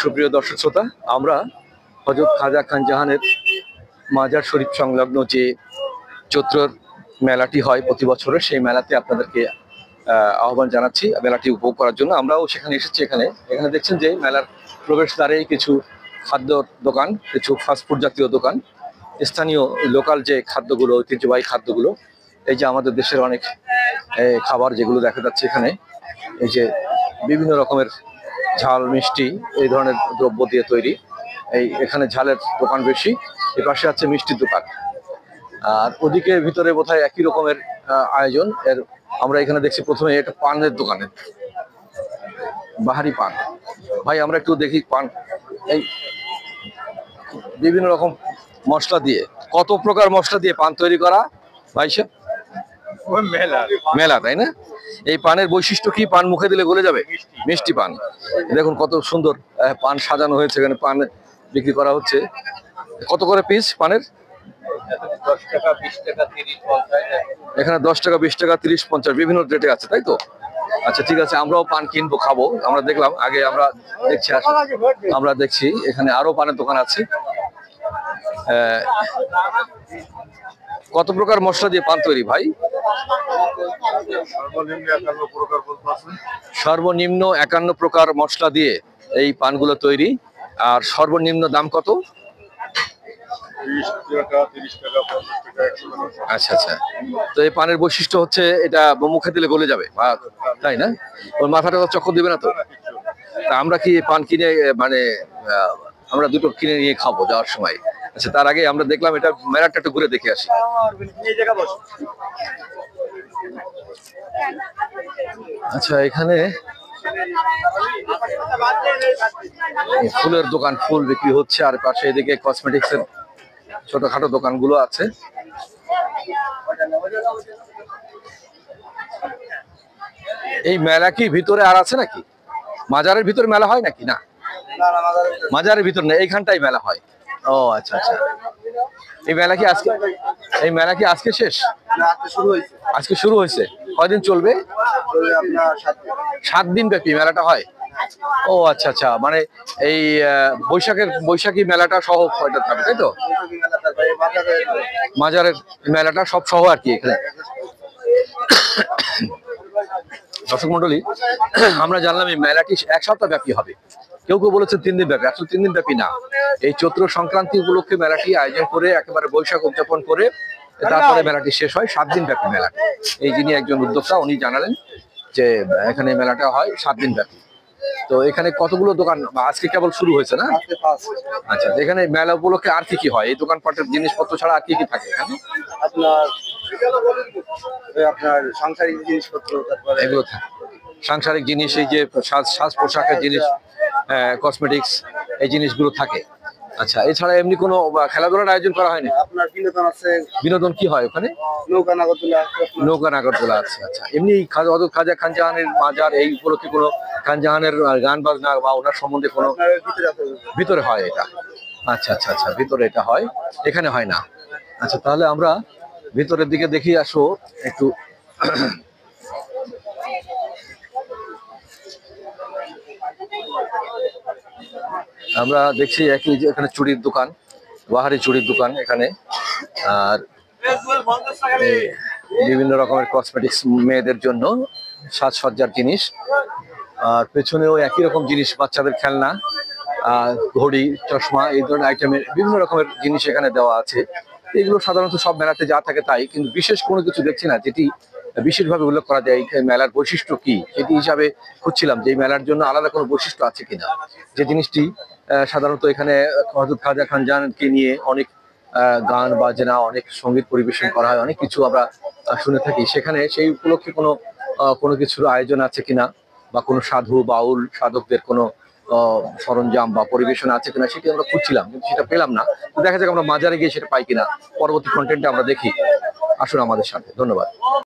সুপ্রিয় দর্শক শ্রোতা, আমরা হযরত খাজা খান জাহানের মাজার শরীফ সংলগ্ন যে চৈত্রর মেলাটি হয় প্রতি বছরের, সেই মেলাতে আপনাদেরকে আহ্বান জানাচ্ছি মেলাটি উপভোগ করার জন্য। আমরাও সেখানে এসেছি। এখানে দেখছেন যে মেলার প্রবেশদ্বারে কিছু খাদ্যর দোকান, কিছু ফাস্টফুড জাতীয় দোকান, স্থানীয় লোকাল যে খাদ্যগুলো, ঐতিহ্যবাহী খাদ্যগুলো, এই যে আমাদের দেশের অনেক খাবার যেগুলো দেখা যাচ্ছে এখানে, এই যে বিভিন্ন রকমের ঝাল মিষ্টি এই ধরনের দ্রব্য দিয়ে তৈরি। এখানে ঝালের দোকান বেশি, এর পাশে আছে মিষ্টির দোকান, আর ওদিকে ভিতরে বোধহয় একই রকমের আয়োজন। আমরা এখানে দেখছি প্রথমে এটা পানের দোকানে, বাহারি পান। ভাই আমরা একটু দেখি পান, এই বিভিন্ন রকম মশলা দিয়ে, কত প্রকার মশলা দিয়ে পান তৈরি করা ভাই সাহেব? মেলা, তাই না? এই পানের বৈশিষ্ট্য কি? পান মুখে দিলে গলে যাবে, মিষ্টি পান। দেখুন কত সুন্দর পান সাজানো হয়েছে, এখানে পান বিক্রি করা হচ্ছে। কত করে পিস পানের? 10 টাকা, 20 টাকা, 30, 50। এখানে 10 টাকা, 20 টাকা, 30, 50 বিভিন্ন রেটে আছে, তাই তো? আচ্ছা ঠিক আছে, আমরাও পান কিনবো, খাবো। আমরা দেখলাম আগে, আমরা দেখছি এখানে আরো পানের দোকান আছে। কত প্রকার মশলা দিয়ে পান তৈরি ভাই? সর্বনিম্ন 51 প্রকার মশলা দিয়ে এই পানগুলো তৈরি। আর সর্বনিম্ন দাম কত? 20 টাকা, 30 টাকা, 50 টাকা, 100 টাকা। আচ্ছা আচ্ছা। তো এই পানের বৈশিষ্ট্য হচ্ছে এটা মুখে দিলে গলে যাবে, তাই না? ওর মাথাটা চক্কর দিবে না তো? তা আমরা কি পান কিনে, মানে আমরা দুটো কিনে নিয়ে খাবো যাওয়ার সময়। আচ্ছা, তার আগে আমরা দেখলাম এটা মেলাটা একটু ঘুরে দেখে আসি। আচ্ছা, এখানে ফুলের দোকান, ফুল বিক্রি হচ্ছে, আর পাশে এদিকে কসমেটিক্স এর ছোটখাটো দোকানগুলো আছে। এই মেলা কি ভিতরে আর আছে নাকি? মাজারের ভিতরে মেলা হয় নাকি? না, মাজারের ভিতর না, এইখানটাই মেলা হয়। ও আচ্ছা আচ্ছা। এই মেলা কি আজকে শেষ? আজকে শুরু হয়েছে। কয়দিন চলবে? 7 দিন ব্যাপী মেলাটা হয়। ও আচ্ছা আচ্ছা, মানে এই বৈশাখী মেলাটা সহ কয়টা থাকবে, তাই তো? মাজারের মেলাটা সব সহ আর কি এখানে। দর্শক মন্ডলী, আমরা জানলাম এই মেলাটি 1 সপ্তাহ ব্যাপী হবে। কেউ কেউ বলেছে 3 দিন ব্যাপী, আসলে 3 দিন ব্যাপী না। এই চৈত্র সংক্রান্তি উপলক্ষে মেলাটি আয়োজন করে একেবারে বৈশাখ উদযাপন করে তারপরে মেলাটি শেষ হয়। 7 দিন ব্যাপী মেলা। এই যিনি একজন উদ্যোক্তা, উনি জানালেন যে এখানে মেলাটা হয় 7 দিন ব্যাপী। তো এখানে কতগুলো দোকান, আজকে কেবল শুরু হয়েছে না? আচ্ছা, এখানে মেলা উপলক্ষে আর কি কি হয়? এই দোকানপাটের জিনিসপত্র ছাড়া আর কি কি থাকে এখানে? আপনার সাংসারিক জিনিসপত্র, তারপরে এগুলো থাকে, সাংসারিক জিনিস, এই যে সাজ পোশাকের জিনিস, কসমেটিক্স, এই জিনিসগুলো থাকে। আচ্ছা, এছাড়া এমনি কোনো খেলাধুলার আয়োজন করা হয়নি? আপনার বিনোদন আছে। বিনোদন কি হয় ওখানে? নৌকা নাগরদোলা আছে। আচ্ছা, এমনি খাজা খান জাহানের মাজার এই উপলক্ষে কোনো খান জাহানের গান বাজনা বা ওনার সম্বন্ধে কোনো ভিতরে হয় এটা? আচ্ছা আচ্ছা আচ্ছা, ভিতরে এটা হয়, এখানে হয় না। আচ্ছা, তাহলে আমরা ভিতরের দিকে দেখি, আসো একটু। আমরা দেখছি একই যে এখানে চুড়ির দোকান, বাহারি চুড়ির দোকান এখানে, আর বিভিন্ন রকমের কসমেটিক্স, মেয়েদের জন্য সাজসজ্জার জিনিস, আর পেছনেও একই রকম জিনিস, বাচ্চাদের খেলনা, ঘড়ি, চশমা, এই ধরনের আইটেমের বিভিন্ন রকমের জিনিস এখানে দেওয়া আছে। এগুলো সাধারণত সব মেলাতে যা থাকে তাই, কিন্তু বিশেষ কোনো কিছু দেখছি না যেটি বিশেষভাবে উল্লেখ করা যায়। এই মেলার বৈশিষ্ট্য কি সেটি হিসাবে খুঁজছিলাম যে এই মেলার জন্য আলাদা কোনো বৈশিষ্ট্য আছে কিনা। যে জিনিসটি সাধারণত এখানে হযরত খাজা খান জাহানকে নিয়ে অনেক গান বাজনা, অনেক সঙ্গীত পরিবেশন করা হয়, অনেক কিছু আমরা শুনে থাকি। সেখানে সেই উপলক্ষে কোনো কিছুর আয়োজন আছে কিনা, বা কোনো সাধু বাউল সাধকদের কোনো সরঞ্জাম বা পরিবেশন আছে কিনা সেটি আমরা খুঁজছিলাম, কিন্তু সেটা পেলাম না। দেখা যাক আমরা মাজারে গিয়ে সেটা পাই কিনা। পরবর্তী কন্টেন্টে আমরা দেখি। আসুন আমাদের সাথে। ধন্যবাদ।